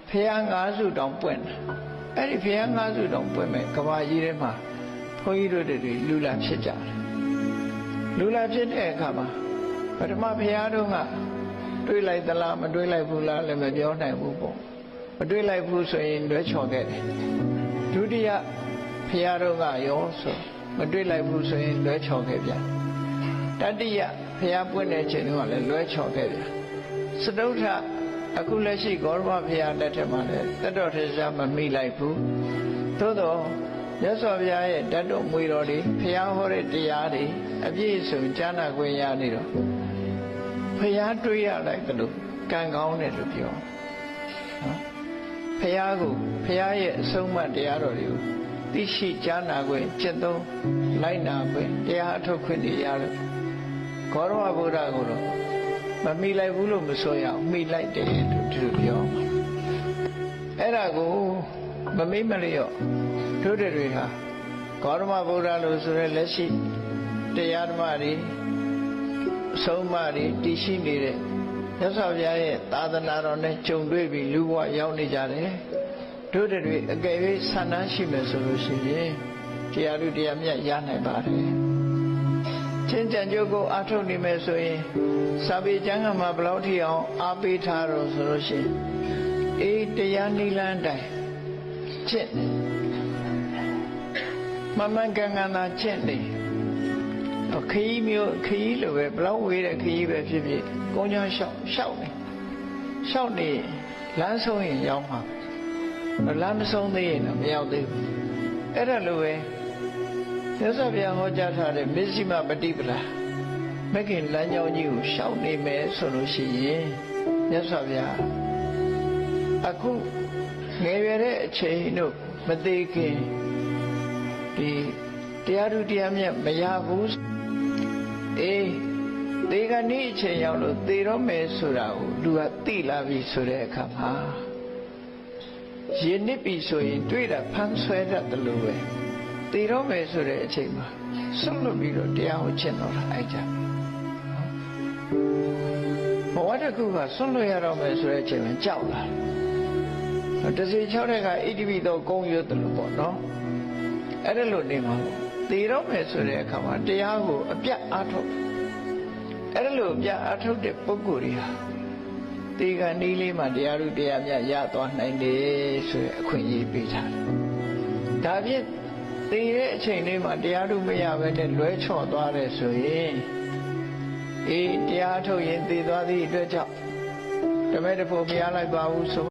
ဖះငါးစုတောင်ပွင့်အဲ့ဒီဖះငါးစုတောင်ပွင့်မဲ့ကဘာကြီးထဲမှာဘုန်းကြီးတို့တွေလူလာဖြစ်ကြတယ်လူလာဖြစ်တဲ့အခါမှာပထမဖះတို့ကတွေးလိုက်သလားမတွေးလိုက်ဘူးလားလည်းမပြောနိုင်ဘူးပေါ့မတွေးလိုက်ဘူးဆိုရင်လွဲချော်ခဲ့တယ်ဒုတိယဖះတို့ကရောဆိုမတွေးလိုက်ဘူးဆိုရင်လွဲချော်ခဲ့ပြန်တတိယဖះပွင့်တဲ့ချိန်တုန်းကလည်းလွဲချော်ခဲ့ပြန်စတုထအခုလက်ရှိဂေါရမဖះလက်ထက်မှာလည်းတတော်ထေရှားမမိလိုက်ဘူးသို့တော့မြတ်စွာဘုရားရဲ့တတ်တော်မွေတော်တွေဖះဟောတဲ့တရားတွေအပြည့်အစုံကြားနာခွင့်ရနေတော့ဖះတွေးရလိုက်တယ်လို့ကံကောင်းတယ်လို့ပြောနော်ဖះကိုဖះရဲ့အဆုံးအမတရားတော်တွေကိုသိရှိကြားနာခွင့်จิตသုံးလိုက်နာခွင့်တရားအထုတ်ခွင့်တွေရလို့ဂေါရမဗုဒ္ဓကိုတော့မမိလိုက်ဘူးလို့မဆိုရအောင်မိလိုက်တယ်လို့သူပြောအဲ့ဒါကိုမမိမလျော့တို့တွေဟာဂေါရမဗုဒ္ဓလို့ဆိုရဲလက်ရှိတရားဓမ္မတွေအဆုံးအမတွေတည်ရှိနေတဲ့မြတ်စွာဘုရားရဲ့သာသနာတော်နဲ့ကြုံတွေ့ပြီးလူဘဝရောက်နေကြတယ်တို့တွေအကယ်၍ဆန္ဒရှိမယ်ဆိုလို့ရှိရင်တရားလူတရားမြတ်ရနိုင်ပါတယ်ချင်းကြံကြုတ်ကိုအားထုတ်နေမယ်ဆိုရင်စာပေကျမ်းဂန်မှာဘယ်လောက်ထိအောင်အားပေးထားတော့ဆိုလို့ရှိရင်အေးတရားနိလန်းတိုင်းကျင့်မမှန်ကန်ကန်သာကျင့်နေခရီးမျိုးခရီးလိုပဲဘယ်လောက်ဝေးတဲ့ခရီးပဲဖြစ်ဖြစ်ကုန်းချောင်းလျှောက်နေလမ်းဆုံးရင်ရောက်မှာလမ်းမဆုံးသေးရင်တော့မရောက်သေးဘူးအဲ့ဒါလိုပဲမြတ်စွာဘုရားဟောကြားထားတဲ့မစ္စည်းမပฏิပဒါမဂ္ဂင်လမ်းကြောင်းကြီးကိုရှောက်နေမယ်ဆိုလို့ရှိရင်မြတ်စွာဘုရားအခုငယ်ရွယ်တဲ့အချိန်တို့မသေးခင်ဒီတရားသူတရားမြတ်မရဘူးအေးသေကနေ့အချိန်ရောက်လို့သေတော့မယ်ဆိုတာကိုလူကသိလာပြီဆိုတဲ့အခါမှာရင်းနစ်ပြီဆိုရင်တွေ့တာဖမ်းဆွဲတတ်တယ်လို့ပဲသေတော့မယ်ဆိုတဲ့အချိန်မှာဆွတ်လွတ်ပြီးတော့တရားကိုကျင့်တော်တာအဲ့ကြဘဝတစ်ခုကဆွတ်လွတ်ရတော့မယ်ဆိုတဲ့အချိန်မှာကြောက်လာတယ်တစီ6တဲ့ကဣတိပိသောဂုံရွတ်တယ်လို့ပေါ့နော်အဲ့ဒါလို့နေမှာသေတော့မယ်ဆိုတဲ့အခါမှာတရားကိုအပြတ်အားထုတ်အဲ့ဒါလို့အပြတ်အားထုတ်တဲ့ပုဂ္ဂိုလ်တွေဟာသေကနီးလေးမှာတရားလူတရားမြတ်ရသွားနိုင်တယ်ဆိုတဲ့အခွင့်အရေးပေးထားတယ်ဒါဖြင့်သေတဲ့အချိန်လေးမှာတရားလူမရဘဲနဲ့လွဲချော့သွားတယ်ဆိုရင်အေးတရားထုတ်ရင်သေသွားသည့်အတွက်ကြောင့်တမဲတဖို့မရလိုက်ပါဘူးဆို